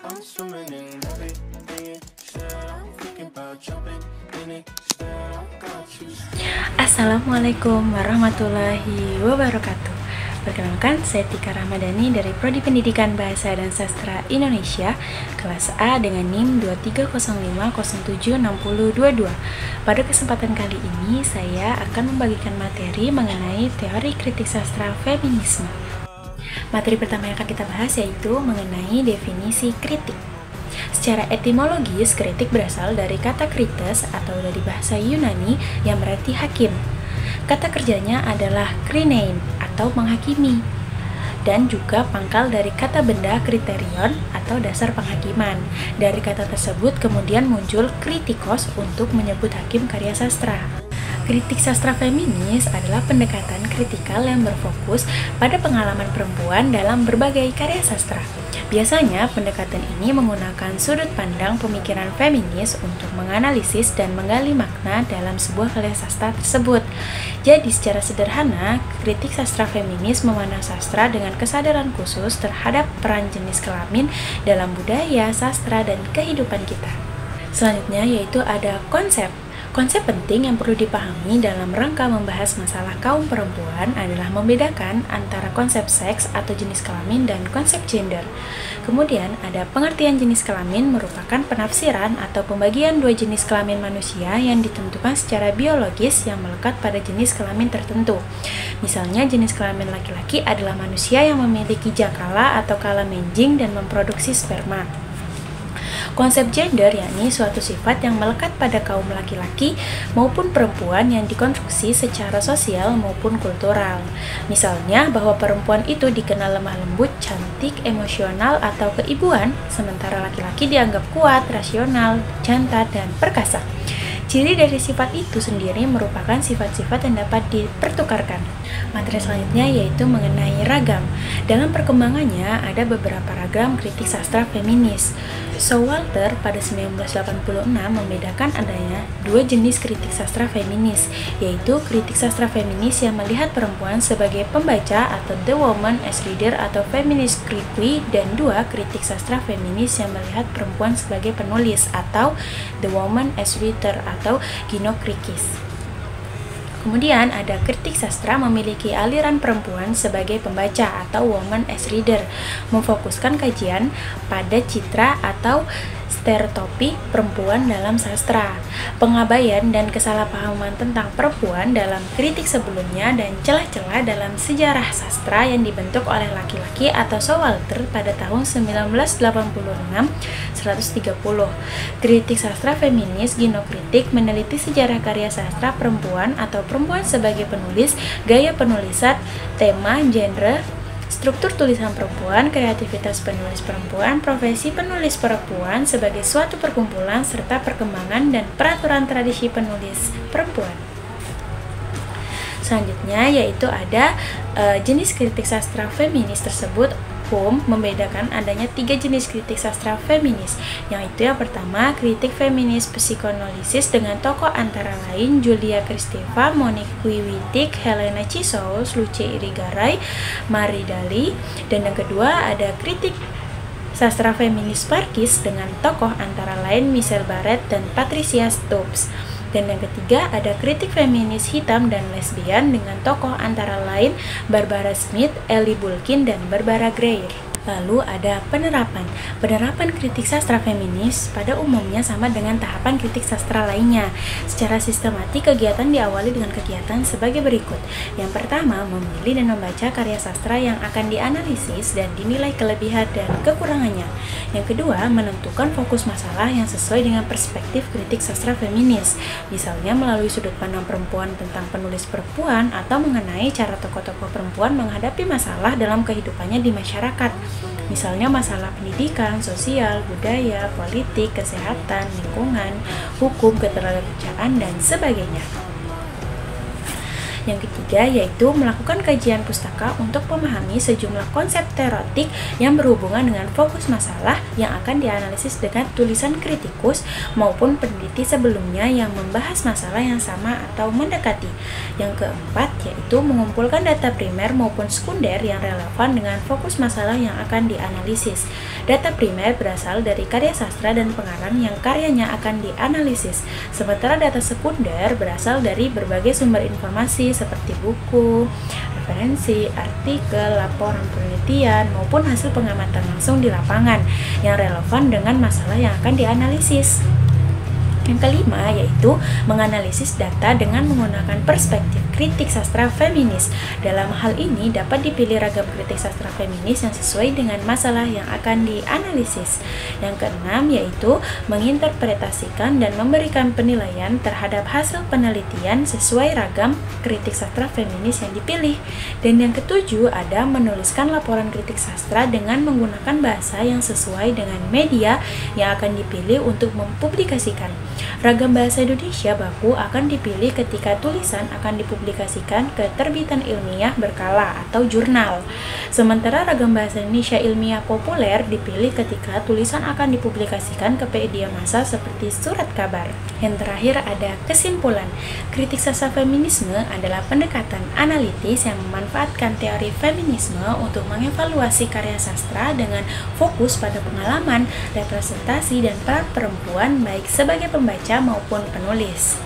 I'm swimming in everything you said. I'm thinking about jumping in it. Instead, I got you. Assalamualaikum warahmatullahi wabarakatuh. Perkenalkan, saya Tika Ramadhani dari Prodi Pendidikan Bahasa dan Sastra Indonesia, kelas A dengan NIM 2305076022. Pada kesempatan kali ini, saya akan membagikan materi mengenai teori kritik sastra feminisme. Materi pertama yang akan kita bahas yaitu mengenai definisi kritik. Secara etimologis, kritik berasal dari kata krites atau dari bahasa Yunani yang berarti hakim. Kata kerjanya adalah krinein atau menghakimi, dan juga pangkal dari kata benda kriterion atau dasar penghakiman. Dari kata tersebut kemudian muncul kritikos untuk menyebut hakim karya sastra. Kritik sastra feminis adalah pendekatan kritikal yang berfokus pada pengalaman perempuan dalam berbagai karya sastra. Biasanya, pendekatan ini menggunakan sudut pandang pemikiran feminis untuk menganalisis dan menggali makna dalam sebuah karya sastra tersebut. Jadi, secara sederhana, kritik sastra feminis memandang sastra dengan kesadaran khusus terhadap peran jenis kelamin dalam budaya, sastra, dan kehidupan kita. Selanjutnya yaitu ada konsep. Konsep penting yang perlu dipahami dalam rangka membahas masalah kaum perempuan adalah membedakan antara konsep seks atau jenis kelamin dan konsep gender. Kemudian ada pengertian jenis kelamin merupakan penafsiran atau pembagian dua jenis kelamin manusia yang ditentukan secara biologis yang melekat pada jenis kelamin tertentu. Misalnya jenis kelamin laki-laki adalah manusia yang memiliki jakala atau kala menjing dan memproduksi sperma. Konsep gender yakni suatu sifat yang melekat pada kaum laki-laki maupun perempuan yang dikonstruksi secara sosial maupun kultural. Misalnya bahwa perempuan itu dikenal lemah lembut, cantik, emosional, atau keibuan, sementara laki-laki dianggap kuat, rasional, jantan, dan perkasa. Ciri dari sifat itu sendiri merupakan sifat-sifat yang dapat dipertukarkan. Materi selanjutnya yaitu mengenai ragam. Dalam perkembangannya ada beberapa ragam kritik sastra feminis. Showalter pada 1986 membedakan adanya dua jenis kritik sastra feminis, yaitu kritik sastra feminis yang melihat perempuan sebagai pembaca atau the woman as reader atau feminist critique, dan dua kritik sastra feminis yang melihat perempuan sebagai penulis atau the woman as writer atau gynocrisis. Kemudian ada kritik sastra memiliki aliran perempuan sebagai pembaca atau woman as reader, memfokuskan kajian pada citra atau stereotipi perempuan dalam sastra, pengabaian dan kesalahpahaman tentang perempuan dalam kritik sebelumnya, dan celah-celah dalam sejarah sastra yang dibentuk oleh laki-laki atau Showalter pada tahun 1986-130. Kritik sastra feminis ginokritik meneliti sejarah karya sastra perempuan atau perempuan sebagai penulis, gaya penulisan, tema, genre, struktur tulisan perempuan, kreativitas penulis perempuan, profesi penulis perempuan sebagai suatu perkumpulan, serta perkembangan dan peraturan tradisi penulis perempuan. Selanjutnya yaitu ada jenis kritik sastra feminis tersebut. Membedakan adanya tiga jenis kritik sastra feminis, yaitu yang pertama kritik feminis psikoanalisis dengan tokoh antara lain Julia Kristeva, Monique Wittig, Helena Chisos, Luce Irigaray, Marie Daly, dan yang kedua ada kritik sastra feminis Marxis dengan tokoh antara lain Michelle Barrett dan Patricia Stubbs. Dan yang ketiga ada kritik feminis hitam dan lesbian dengan tokoh antara lain Barbara Smith, Ellie Bulkin, dan Barbara Greer. Lalu ada penerapan. Penerapan kritik sastra feminis pada umumnya sama dengan tahapan kritik sastra lainnya. Secara sistematik, kegiatan diawali dengan kegiatan sebagai berikut. Yang pertama, memilih dan membaca karya sastra yang akan dianalisis dan dinilai kelebihan dan kekurangannya. Yang kedua, menentukan fokus masalah yang sesuai dengan perspektif kritik sastra feminis. Misalnya melalui sudut pandang perempuan tentang penulis perempuan, atau mengenai cara tokoh-tokoh perempuan menghadapi masalah dalam kehidupannya di masyarakat. Misalnya masalah pendidikan, sosial, budaya, politik, kesehatan, lingkungan, hukum, ketenagakerjaan, dan sebagainya. Yang ketiga yaitu melakukan kajian pustaka untuk memahami sejumlah konsep teoretik yang berhubungan dengan fokus masalah yang akan dianalisis dengan tulisan kritikus maupun peneliti sebelumnya yang membahas masalah yang sama atau mendekati. Yang keempat yaitu mengumpulkan data primer maupun sekunder yang relevan dengan fokus masalah yang akan dianalisis. Data primer berasal dari karya sastra dan pengarang yang karyanya akan dianalisis, sementara data sekunder berasal dari berbagai sumber informasi seperti buku, referensi, artikel, laporan penelitian, maupun hasil pengamatan langsung di lapangan yang relevan dengan masalah yang akan dianalisis. Yang kelima yaitu menganalisis data dengan menggunakan perspektif kritik sastra feminis. Dalam hal ini dapat dipilih ragam kritik sastra feminis yang sesuai dengan masalah yang akan dianalisis. Yang keenam yaitu menginterpretasikan dan memberikan penilaian terhadap hasil penelitian sesuai ragam kritik sastra feminis yang dipilih. Dan yang ketujuh ada menuliskan laporan kritik sastra dengan menggunakan bahasa yang sesuai dengan media yang akan dipilih untuk mempublikasikan. Ragam bahasa Indonesia baku akan dipilih ketika tulisan akan dipublikasikan ke terbitan ilmiah berkala atau jurnal. Sementara ragam bahasa Indonesia ilmiah populer dipilih ketika tulisan akan dipublikasikan ke media massa seperti surat kabar. Yang terakhir ada kesimpulan. Kritik sastra feminisme adalah pendekatan analitis yang memanfaatkan teori feminisme untuk mengevaluasi karya sastra dengan fokus pada pengalaman, representasi, dan peran perempuan baik sebagai pembaca maupun penulis.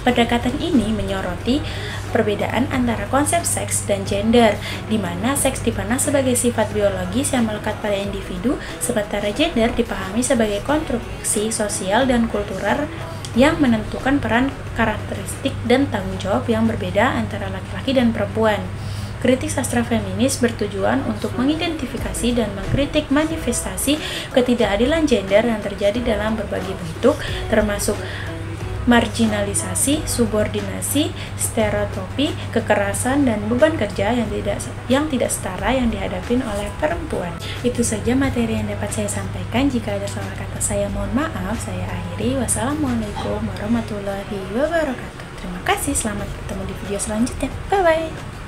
Pendekatan ini menyoroti perbedaan antara konsep seks dan gender, di mana seks dipandang sebagai sifat biologis yang melekat pada individu, sementara gender dipahami sebagai konstruksi sosial dan kultural yang menentukan peran, karakteristik, dan tanggung jawab yang berbeda antara laki-laki dan perempuan. Kritik sastra feminis bertujuan untuk mengidentifikasi dan mengkritik manifestasi ketidakadilan gender yang terjadi dalam berbagai bentuk, termasuk marginalisasi, subordinasi, stereotipi, kekerasan, dan beban kerja yang tidak setara yang dihadapi oleh perempuan. Itu saja materi yang dapat saya sampaikan. Jika ada salah kata saya mohon maaf. Saya akhiri. Wassalamualaikum warahmatullahi wabarakatuh. Terima kasih. Selamat bertemu di video selanjutnya. Bye-bye.